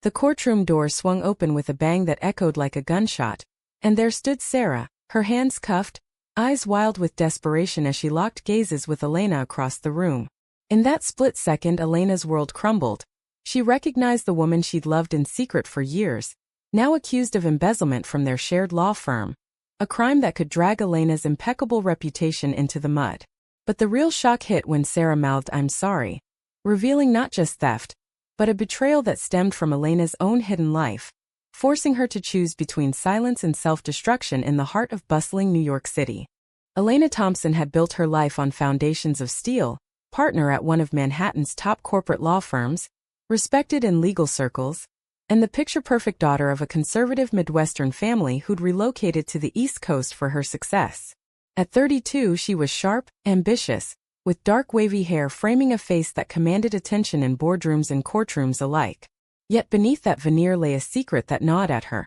The courtroom door swung open with a bang that echoed like a gunshot, and there stood Sarah, her hands cuffed, eyes wild with desperation as she locked gazes with Elena across the room. In that split second, Elena's world crumbled. She recognized the woman she'd loved in secret for years, now accused of embezzlement from their shared law firm, a crime that could drag Elena's impeccable reputation into the mud. But the real shock hit when Sarah mouthed, "I'm sorry," revealing not just theft, but a betrayal that stemmed from Elena's own hidden life, forcing her to choose between silence and self-destruction in the heart of bustling New York City. Elena Thompson had built her life on foundations of steel, partner at one of Manhattan's top corporate law firms, respected in legal circles, and the picture-perfect daughter of a conservative Midwestern family who'd relocated to the East Coast for her success. At 32, she was sharp, ambitious, with dark wavy hair framing a face that commanded attention in boardrooms and courtrooms alike. Yet beneath that veneer lay a secret that gnawed at her.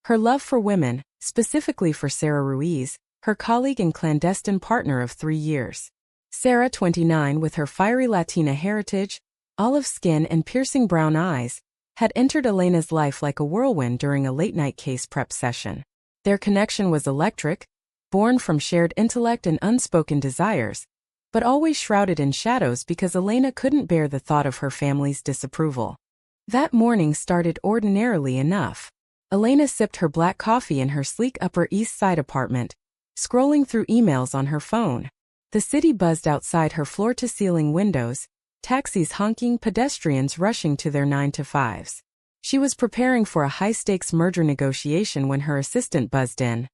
Her love for women, specifically for Sarah Ruiz, her colleague and clandestine partner of 3 years. Sarah, 29, with her fiery Latina heritage, olive skin and piercing brown eyes, had entered Elena's life like a whirlwind during a late-night case prep session. Their connection was electric, born from shared intellect and unspoken desires, but always shrouded in shadows because Elena couldn't bear the thought of her family's disapproval. That morning started ordinarily enough. Elena sipped her black coffee in her sleek Upper East Side apartment, scrolling through emails on her phone. The city buzzed outside her floor-to-ceiling windows, taxis honking, pedestrians rushing to their 9-to-5s. She was preparing for a high-stakes merger negotiation when her assistant buzzed in.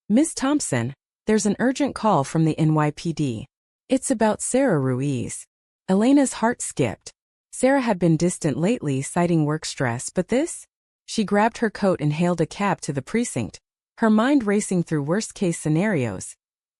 "Ms. Thompson, there's an urgent call from the NYPD. It's about Sarah Ruiz." Elena's heart skipped. Sarah had been distant lately, citing work stress, but this? She grabbed her coat and hailed a cab to the precinct, her mind racing through worst-case scenarios.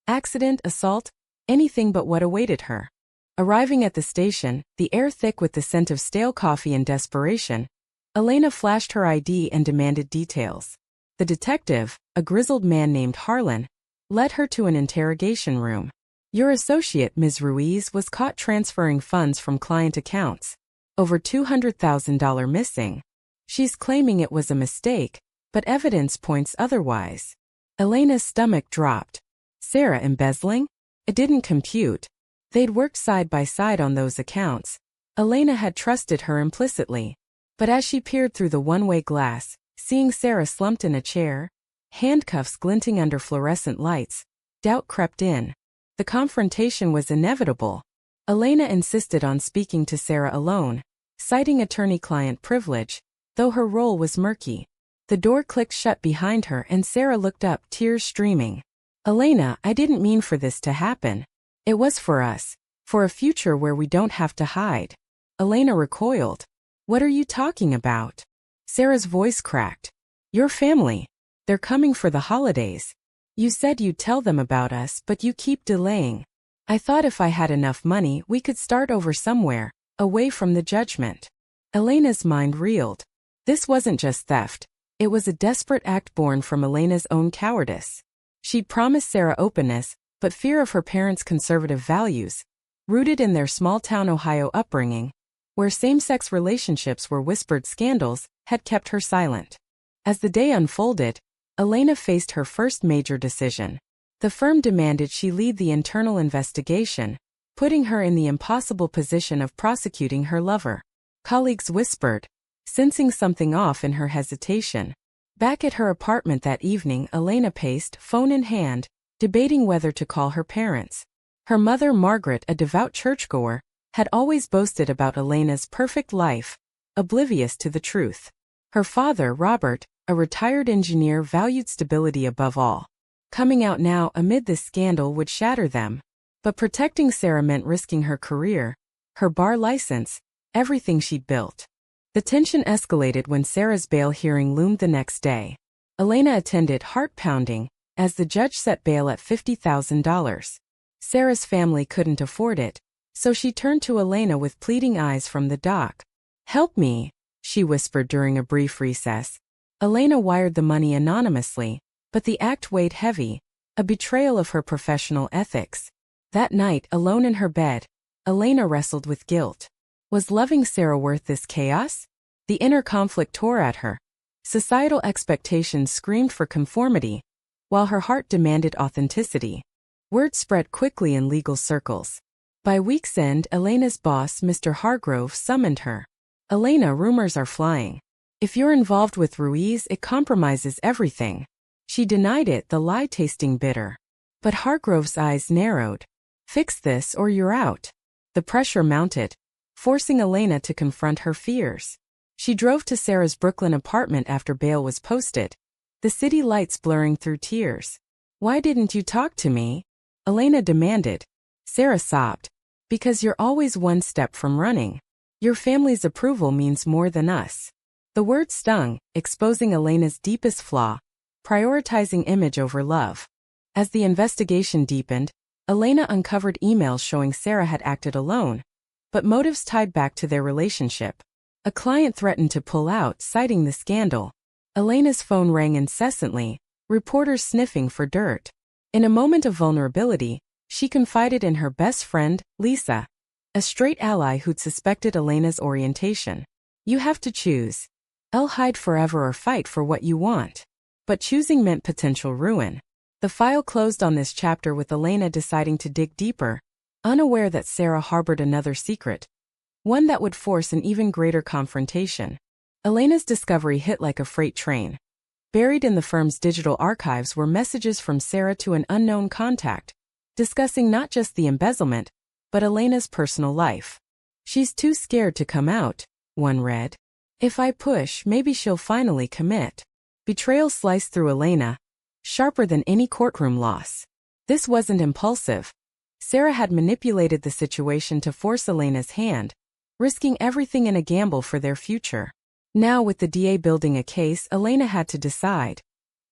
Accident, assault, anything but what awaited her. Arriving at the station, the air thick with the scent of stale coffee and desperation, Elena flashed her ID and demanded details. The detective, a grizzled man named Harlan, led her to an interrogation room. "Your associate, Ms. Ruiz, was caught transferring funds from client accounts. Over $200,000 missing. She's claiming it was a mistake, but evidence points otherwise." Elena's stomach dropped. Sarah embezzling? It didn't compute. They'd worked side by side on those accounts. Elena had trusted her implicitly. But as she peered through the one-way glass, seeing Sarah slumped in a chair, handcuffs glinting under fluorescent lights, doubt crept in. The confrontation was inevitable. Elena insisted on speaking to Sarah alone, citing attorney-client privilege, though her role was murky. The door clicked shut behind her and Sarah looked up, tears streaming. "Elena, I didn't mean for this to happen. It was for us, for a future where we don't have to hide." Elena recoiled. "What are you talking about?" Sarah's voice cracked. "Your family. They're coming for the holidays. You said you'd tell them about us, but you keep delaying. I thought if I had enough money, we could start over somewhere, away from the judgment." Elena's mind reeled. This wasn't just theft. It was a desperate act born from Elena's own cowardice. She'd promised Sarah openness, but fear of her parents' conservative values, rooted in their small-town Ohio upbringing, where same-sex relationships were whispered scandals, had kept her silent. As the day unfolded, Elena faced her first major decision. The firm demanded she lead the internal investigation, putting her in the impossible position of prosecuting her lover. Colleagues whispered, sensing something off in her hesitation. Back at her apartment that evening, Elena paced, phone in hand, debating whether to call her parents. Her mother, Margaret, a devout churchgoer, had always boasted about Elena's perfect life, oblivious to the truth. Her father, Robert, a retired engineer, valued stability above all. Coming out now amid this scandal would shatter them. But protecting Sarah meant risking her career, her bar license, everything she'd built. The tension escalated when Sarah's bail hearing loomed the next day. Elena attended, heart-pounding, as the judge set bail at $50,000. Sarah's family couldn't afford it, so she turned to Elena with pleading eyes from the dock. "Help me," she whispered during a brief recess. Elena wired the money anonymously, but the act weighed heavy, a betrayal of her professional ethics. That night, alone in her bed, Elena wrestled with guilt. Was loving Sarah worth this chaos? The inner conflict tore at her. Societal expectations screamed for conformity, while her heart demanded authenticity. Word spread quickly in legal circles. By week's end, Elena's boss, Mr. Hargrove, summoned her. "Elena, rumors are flying. If you're involved with Ruiz, it compromises everything." She denied it, the lie tasting bitter. But Hargrove's eyes narrowed. "Fix this or you're out." The pressure mounted, forcing Elena to confront her fears. She drove to Sarah's Brooklyn apartment after bail was posted, the city lights blurring through tears. "Why didn't you talk to me?" Elena demanded. Sarah sobbed. "Because you're always one step from running. Your family's approval means more than us." The word stung, exposing Elena's deepest flaw, prioritizing image over love. As the investigation deepened, Elena uncovered emails showing Sarah had acted alone, but motives tied back to their relationship. A client threatened to pull out, citing the scandal. Elena's phone rang incessantly, reporters sniffing for dirt. In a moment of vulnerability, she confided in her best friend, Lisa, a straight ally who'd suspected Elena's orientation. "You have to choose. I'll hide forever or fight for what you want." But choosing meant potential ruin. The file closed on this chapter with Elena deciding to dig deeper, unaware that Sarah harbored another secret, one that would force an even greater confrontation. Elena's discovery hit like a freight train. Buried in the firm's digital archives were messages from Sarah to an unknown contact, discussing not just the embezzlement, but Elena's personal life. "She's too scared to come out," one read. "If I push, maybe she'll finally commit." Betrayal sliced through Elena, sharper than any courtroom loss. This wasn't impulsive. Sarah had manipulated the situation to force Elena's hand, risking everything in a gamble for their future. Now, with the DA building a case, Elena had to decide.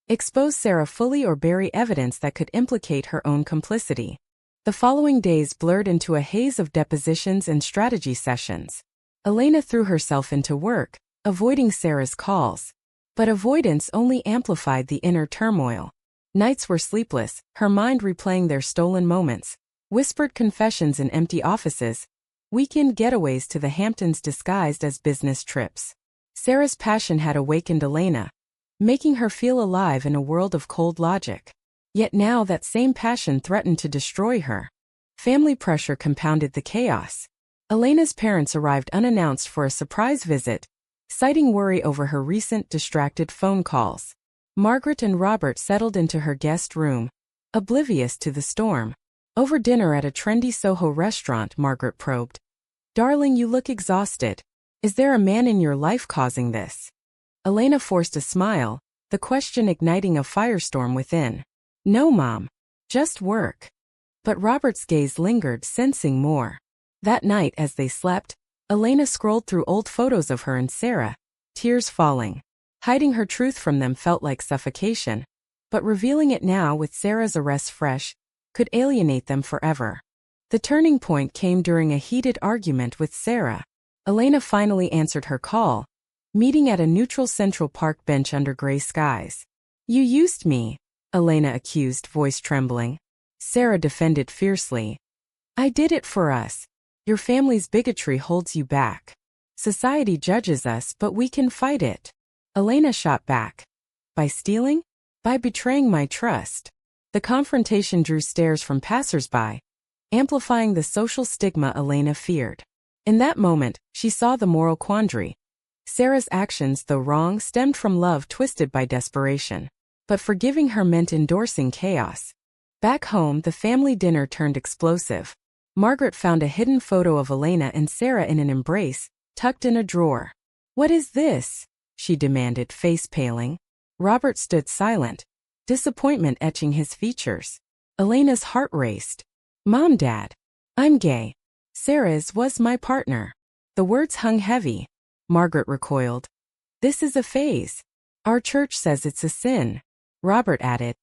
Expose Sarah fully or bury evidence that could implicate her own complicity. The following days blurred into a haze of depositions and strategy sessions. Elena threw herself into work, avoiding Sarah's calls. But avoidance only amplified the inner turmoil. Nights were sleepless, her mind replaying their stolen moments, whispered confessions in empty offices, weekend getaways to the Hamptons disguised as business trips. Sarah's passion had awakened Elena, making her feel alive in a world of cold logic. Yet now that same passion threatened to destroy her. Family pressure compounded the chaos. Elena's parents arrived unannounced for a surprise visit, citing worry over her recent distracted phone calls. Margaret and Robert settled into her guest room, oblivious to the storm. Over dinner at a trendy Soho restaurant, Margaret probed. "Darling, you look exhausted. Is there a man in your life causing this?" Elena forced a smile, the question igniting a firestorm within. "No, Mom. Just work." But Robert's gaze lingered, sensing more. That night, as they slept, Elena scrolled through old photos of her and Sarah, tears falling. Hiding her truth from them felt like suffocation, but revealing it now with Sarah's arrest fresh could alienate them forever. The turning point came during a heated argument with Sarah. Elena finally answered her call, meeting at a neutral Central Park bench under gray skies. "You used me," Elena accused, voice trembling. Sarah defended fiercely. "I did it for us. Your family's bigotry holds you back. Society judges us, but we can fight it." Elena shot back. "By stealing? By betraying my trust." The confrontation drew stares from passersby, amplifying the social stigma Elena feared. In that moment, she saw the moral quandary. Sarah's actions, though wrong, stemmed from love twisted by desperation. But forgiving her meant endorsing chaos. Back home, the family dinner turned explosive. Margaret found a hidden photo of Elena and Sarah in an embrace, tucked in a drawer. "What is this?" she demanded, face paling. Robert stood silent, disappointment etching his features. Elena's heart raced. "Mom, Dad, I'm gay. Sarah's was my partner." The words hung heavy. Margaret recoiled. "This is a phase. Our church says it's a sin." Robert added,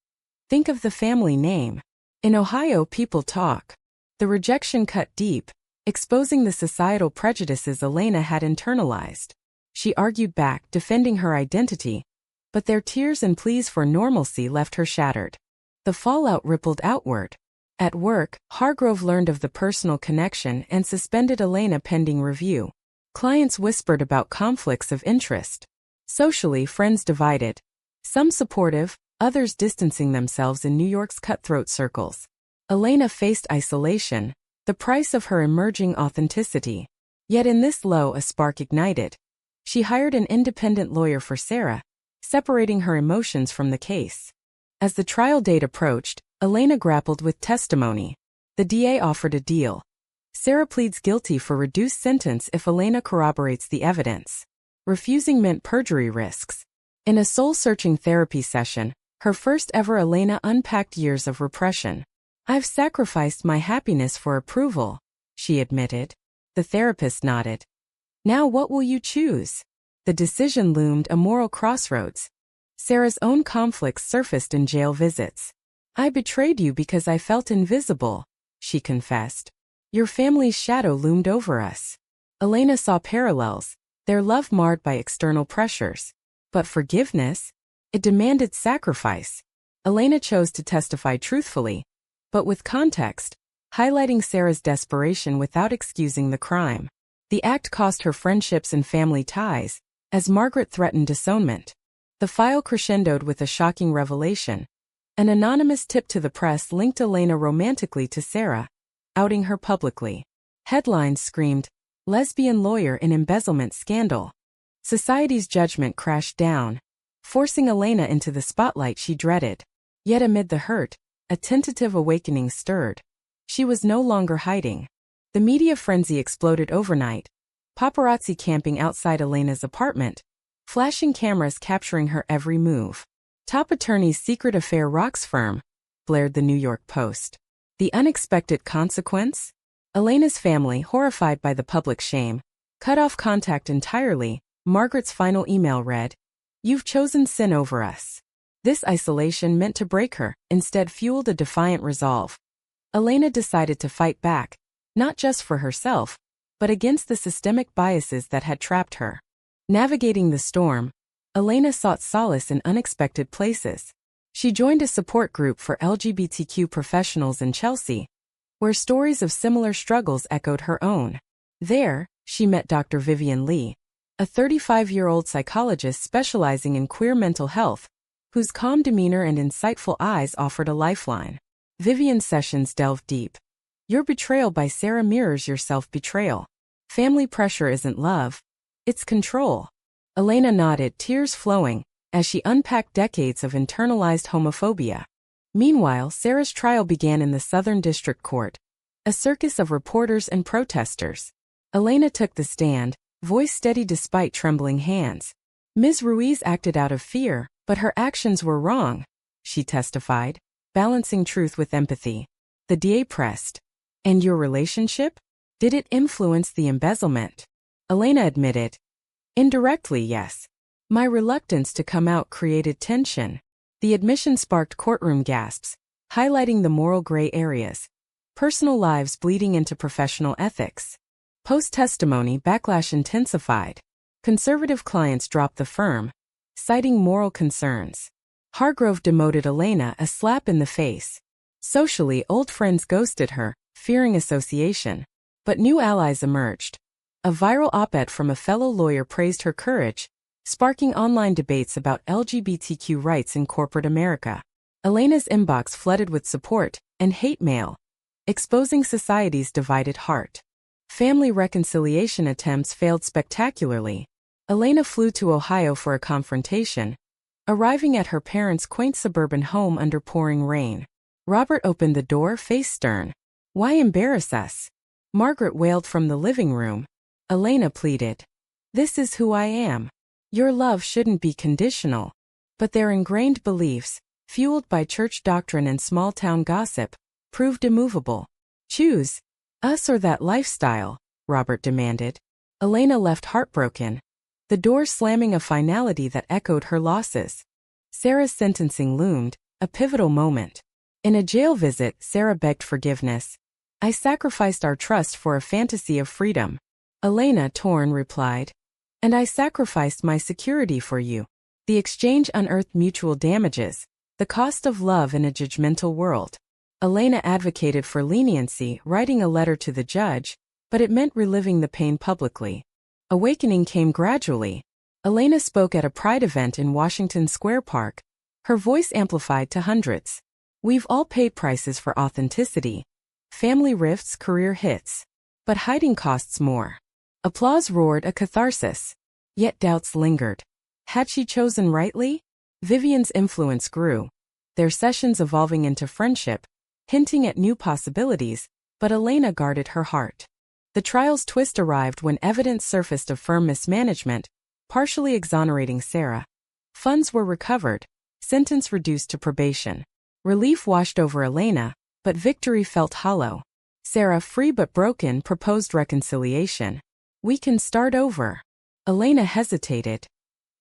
"Think of the family name. In Ohio, people talk." The rejection cut deep, exposing the societal prejudices Elena had internalized. She argued back, defending her identity, but their tears and pleas for normalcy left her shattered. The fallout rippled outward. At work, Hargrove learned of the personal connection and suspended Elena pending review. Clients whispered about conflicts of interest. Socially, friends divided. Some supportive, others distancing themselves in New York's cutthroat circles. Elena faced isolation, the price of her emerging authenticity. Yet in this low a spark ignited. She hired an independent lawyer for Sarah, separating her emotions from the case. As the trial date approached, Elena grappled with testimony. The DA offered a deal. Sarah pleads guilty for reduced sentence if Elena corroborates the evidence. Refusing meant perjury risks. In a soul-searching therapy session, her first ever, Elena unpacked years of repression. "I've sacrificed my happiness for approval," she admitted. The therapist nodded. "Now what will you choose?" The decision loomed, a moral crossroads. Sarah's own conflicts surfaced in jail visits. "I betrayed you because I felt invisible," she confessed. "Your family's shadow loomed over us." Elena saw parallels, their love marred by external pressures. But forgiveness? It demanded sacrifice. Elena chose to testify truthfully, but with context, highlighting Sarah's desperation without excusing the crime. The act cost her friendships and family ties, as Margaret threatened disownment. The file crescendoed with a shocking revelation. An anonymous tip to the press linked Elena romantically to Sarah, outing her publicly. Headlines screamed, "Lesbian lawyer in embezzlement scandal." Society's judgment crashed down, forcing Elena into the spotlight she dreaded. Yet amid the hurt, a tentative awakening stirred. She was no longer hiding. The media frenzy exploded overnight. Paparazzi camping outside Elena's apartment, flashing cameras capturing her every move. "Top attorney's secret affair rocks firm," blared the New York Post. The unexpected consequence? Elena's family, horrified by the public shame, cut off contact entirely. Margaret's final email read, "You've chosen sin over us." This isolation meant to break her, instead fueled a defiant resolve. Elena decided to fight back, not just for herself, but against the systemic biases that had trapped her. Navigating the storm, Elena sought solace in unexpected places. She joined a support group for LGBTQ professionals in Chelsea, where stories of similar struggles echoed her own. There, she met Dr. Vivian Lee, a 35-year-old psychologist specializing in queer mental health, whose calm demeanor and insightful eyes offered a lifeline. Vivian's sessions delved deep. Your betrayal by Sarah mirrors your self-betrayal. Family pressure isn't love, it's control. Elena nodded, tears flowing, as she unpacked decades of internalized homophobia. Meanwhile, Sarah's trial began in the Southern District Court, a circus of reporters and protesters. Elena took the stand, voice steady despite trembling hands. Ms. Ruiz acted out of fear, but her actions were wrong, she testified, balancing truth with empathy. The DA pressed. And your relationship? Did it influence the embezzlement? Elena admitted. Indirectly, yes. My reluctance to come out created tension. The admission sparked courtroom gasps, highlighting the moral gray areas. Personal lives bleeding into professional ethics. Post-testimony backlash intensified. Conservative clients dropped the firm, citing moral concerns. Hargrove demoted Elena, a slap in the face. Socially, old friends ghosted her, fearing association. But new allies emerged. A viral op-ed from a fellow lawyer praised her courage, sparking online debates about LGBTQ rights in corporate America. Elena's inbox flooded with support and hate mail, exposing society's divided heart. Family reconciliation attempts failed spectacularly. Elena flew to Ohio for a confrontation, arriving at her parents' quaint suburban home under pouring rain. Robert opened the door, face stern. Why embarrass us? Margaret wailed from the living room. Elena pleaded. This is who I am. Your love shouldn't be conditional. But their ingrained beliefs, fueled by church doctrine and small-town gossip, proved immovable. Choose us or that lifestyle, Robert demanded. Elena left heartbroken, the door slamming, a finality that echoed her losses. Sarah's sentencing loomed, a pivotal moment. In a jail visit, Sarah begged forgiveness. I sacrificed our trust for a fantasy of freedom. Elena, torn, replied. And I sacrificed my security for you. The exchange unearthed mutual damages, the cost of love in a judgmental world. Elena advocated for leniency, writing a letter to the judge, but it meant reliving the pain publicly. Awakening came gradually. Elena spoke at a Pride event in Washington Square Park, her voice amplified to hundreds. We've all paid prices for authenticity. Family rifts, career hits. But hiding costs more. Applause roared a catharsis. Yet doubts lingered. Had she chosen rightly? Vivian's influence grew, their sessions evolving into friendship, hinting at new possibilities, but Elena guarded her heart. The trial's twist arrived when evidence surfaced of firm mismanagement, partially exonerating Sarah. Funds were recovered, sentence reduced to probation. Relief washed over Elena, but victory felt hollow. Sarah, free but broken, proposed reconciliation. We can start over. Elena hesitated.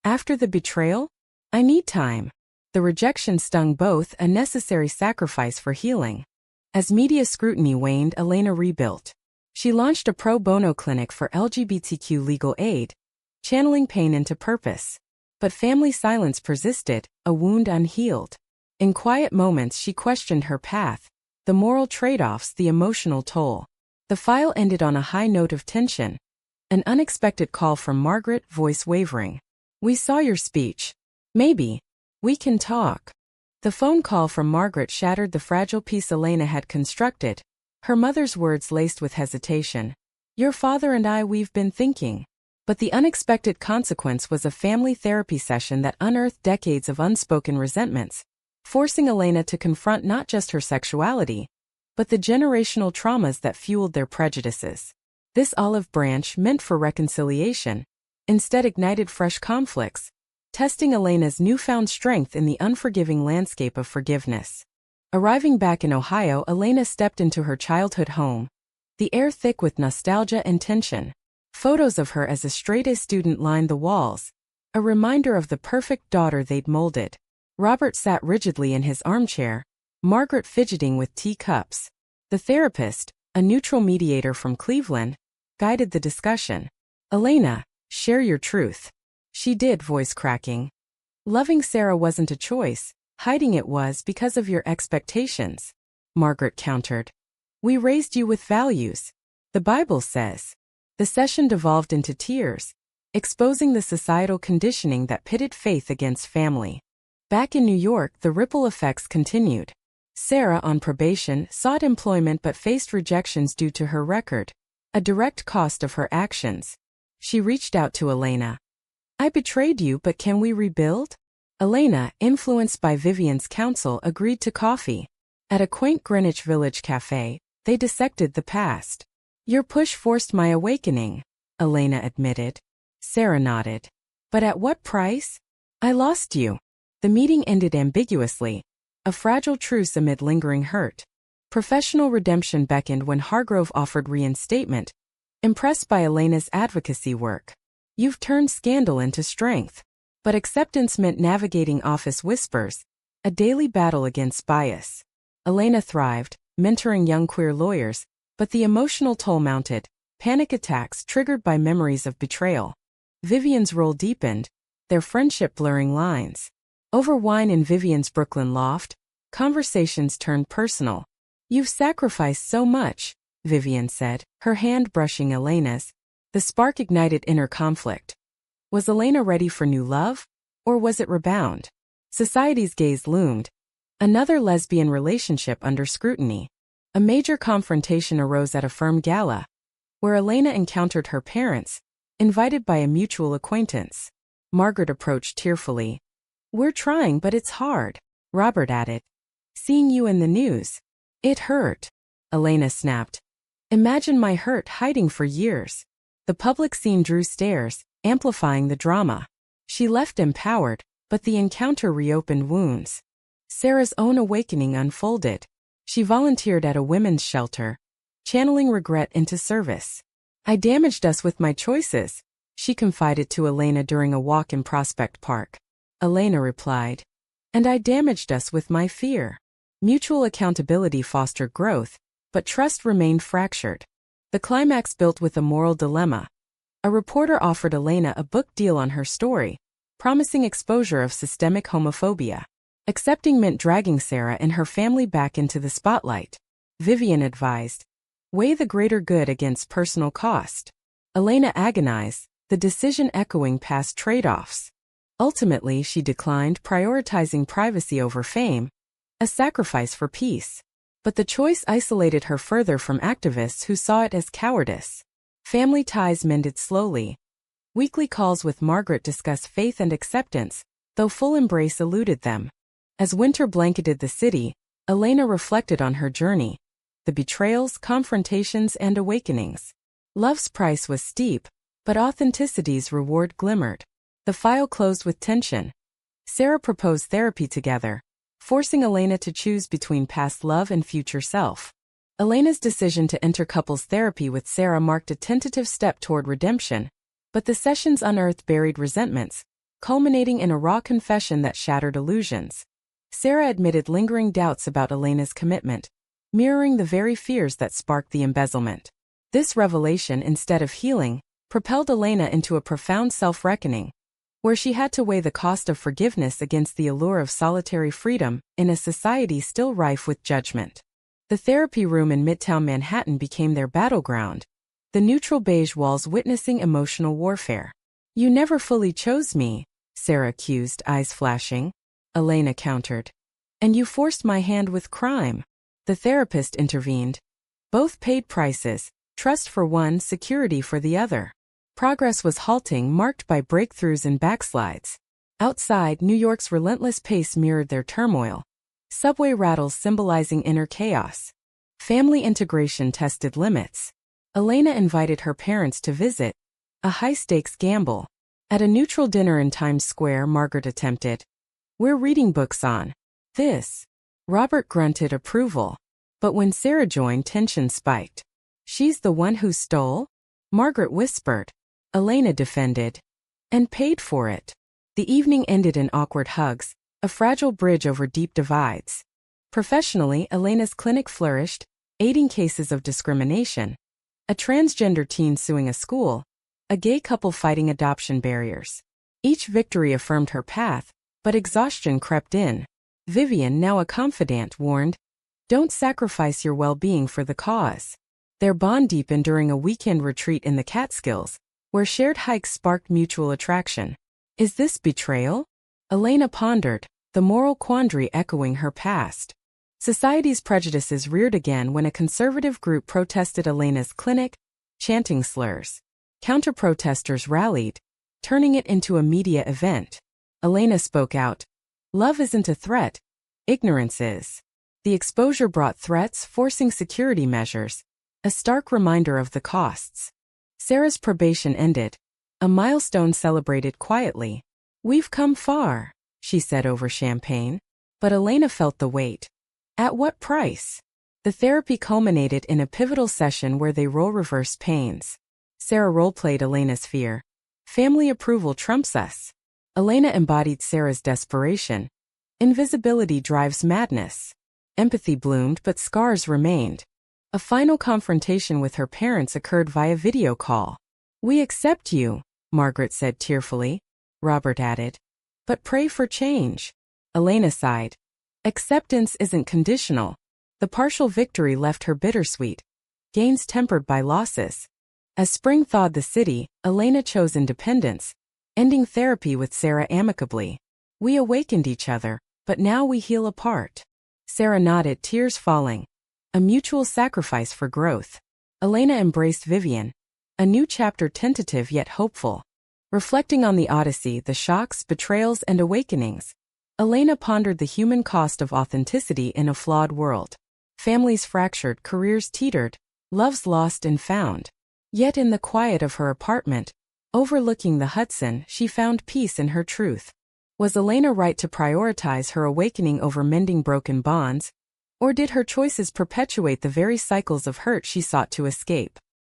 After the betrayal? I need time. The rejection stung both, a necessary sacrifice for healing. As media scrutiny waned, Elena rebuilt. She launched a pro bono clinic for LGBTQ legal aid, channeling pain into purpose. But family silence persisted, a wound unhealed. In quiet moments she questioned her path, the moral trade-offs, the emotional toll. The file ended on a high note of tension. An unexpected call from Margaret, voice wavering. We saw your speech. Maybe. We can talk. The phone call from Margaret shattered the fragile peace Elena had constructed, her mother's words laced with hesitation. Your father and I, we've been thinking. But the unexpected consequence was a family therapy session that unearthed decades of unspoken resentments, forcing Elena to confront not just her sexuality, but the generational traumas that fueled their prejudices. This olive branch, meant for reconciliation, instead ignited fresh conflicts, testing Elena's newfound strength in the unforgiving landscape of forgiveness. Arriving back in Ohio, Elena stepped into her childhood home, the air thick with nostalgia and tension. Photos of her as a straight-A student lined the walls, a reminder of the perfect daughter they'd molded. Robert sat rigidly in his armchair, Margaret fidgeting with teacups. The therapist, a neutral mediator from Cleveland, guided the discussion. Elena, share your truth. She did, voice cracking. Loving Sarah wasn't a choice, hiding it was because of your expectations. Margaret countered. We raised you with values. The Bible says. The session devolved into tears, exposing the societal conditioning that pitted faith against family. Back in New York, the ripple effects continued. Sarah, on probation, sought employment but faced rejections due to her record, a direct cost of her actions. She reached out to Elena. I betrayed you, but can we rebuild? Elena, influenced by Vivian's counsel, agreed to coffee. At a quaint Greenwich Village cafe, they dissected the past. Your push forced my awakening, Elena admitted. Sarah nodded. But at what price? I lost you. The meeting ended ambiguously, a fragile truce amid lingering hurt. Professional redemption beckoned when Hargrove offered reinstatement, impressed by Elena's advocacy work. You've turned scandal into strength. But acceptance meant navigating office whispers, a daily battle against bias. Elena thrived, mentoring young queer lawyers, but the emotional toll mounted, panic attacks triggered by memories of betrayal. Vivian's role deepened, their friendship blurring lines. Over wine in Vivian's Brooklyn loft, conversations turned personal. You've sacrificed so much, Vivian said, her hand brushing Elena's. The spark ignited inner conflict. Was Elena ready for new love? Or was it rebound? Society's gaze loomed. Another lesbian relationship under scrutiny. A major confrontation arose at a firm gala, where Elena encountered her parents, invited by a mutual acquaintance. Margaret approached tearfully. We're trying, but it's hard, Robert added. Seeing you in the news. It hurt. Elena snapped. Imagine my hurt hiding for years. The public scene drew stares, amplifying the drama. She left empowered, but the encounter reopened wounds. Sarah's own awakening unfolded. She volunteered at a women's shelter, channeling regret into service. I damaged us with my choices, she confided to Elena during a walk in Prospect Park. Elena replied, and I damaged us with my fear. Mutual accountability fostered growth, but trust remained fractured. The climax built with a moral dilemma. A reporter offered Elena a book deal on her story, promising exposure of systemic homophobia. Accepting meant dragging Sarah and her family back into the spotlight. Vivian advised, weigh the greater good against personal cost. Elena agonized, the decision echoing past trade-offs. Ultimately, she declined, prioritizing privacy over fame, a sacrifice for peace. But the choice isolated her further from activists who saw it as cowardice. Family ties mended slowly. Weekly calls with Margaret discuss faith and acceptance, though full embrace eluded them. As winter blanketed the city, Elena reflected on her journey, the betrayals, confrontations, and awakenings. Love's price was steep, but authenticity's reward glimmered. The file closed with tension. Sarah proposed therapy together, forcing Elena to choose between past love and future self. Elena's decision to enter couples therapy with Sarah marked a tentative step toward redemption, but the sessions unearthed buried resentments, culminating in a raw confession that shattered illusions. Sarah admitted lingering doubts about Elena's commitment, mirroring the very fears that sparked the embezzlement. This revelation, instead of healing, propelled Elena into a profound self-reckoning, where she had to weigh the cost of forgiveness against the allure of solitary freedom in a society still rife with judgment. The therapy room in Midtown Manhattan became their battleground, the neutral beige walls witnessing emotional warfare. "You never fully chose me," Sarah accused, eyes flashing. Elena countered. "And you forced my hand with crime." The therapist intervened. Both paid prices, trust for one, security for the other. Progress was halting, marked by breakthroughs and backslides. Outside, New York's relentless pace mirrored their turmoil. Subway rattles symbolizing inner chaos. Family integration tested limits. Elena invited her parents to visit, a high-stakes gamble. At a neutral dinner in Times Square, Margaret attempted, "We're reading books on this." Robert grunted approval. But when Sarah joined, tension spiked. "She's the one who stole?" Margaret whispered. Elena defended. "And paid for it." The evening ended in awkward hugs, a fragile bridge over deep divides. Professionally, Elena's clinic flourished, aiding cases of discrimination. A transgender teen suing a school, a gay couple fighting adoption barriers. Each victory affirmed her path, but exhaustion crept in. Vivian, now a confidant, warned, "Don't sacrifice your well-being for the cause." Their bond deepened during a weekend retreat in the Catskills, where shared hikes sparked mutual attraction. Is this betrayal? Elena pondered, the moral quandary echoing her past. Society's prejudices reared again when a conservative group protested Elena's clinic, chanting slurs. Counter-protesters rallied, turning it into a media event. Elena spoke out, "Love isn't a threat, ignorance is." The exposure brought threats, forcing security measures, a stark reminder of the costs. Sarah's probation ended, a milestone celebrated quietly. "We've come far," she said over champagne. But Elena felt the weight. At what price? The therapy culminated in a pivotal session where they role-reversed pains. Sarah role-played Elena's fear. Family approval trumps us. Elena embodied Sarah's desperation. Invisibility drives madness. Empathy bloomed, but scars remained. A final confrontation with her parents occurred via video call. "We accept you," Margaret said tearfully. Robert added, "But pray for change." Elena sighed. Acceptance isn't conditional. The partial victory left her bittersweet, gains tempered by losses. As spring thawed the city, Elena chose independence, ending therapy with Sarah amicably. "We awakened each other, but now we heal apart." Sarah nodded, tears falling. A mutual sacrifice for growth. Elena embraced Vivian, a new chapter tentative yet hopeful. Reflecting on the Odyssey, the shocks, betrayals, and awakenings, Elena pondered the human cost of authenticity in a flawed world. Families fractured, careers teetered, loves lost and found. Yet in the quiet of her apartment, overlooking the Hudson, she found peace in her truth. Was Elena right to prioritize her awakening over mending broken bonds? Or did her choices perpetuate the very cycles of hurt she sought to escape?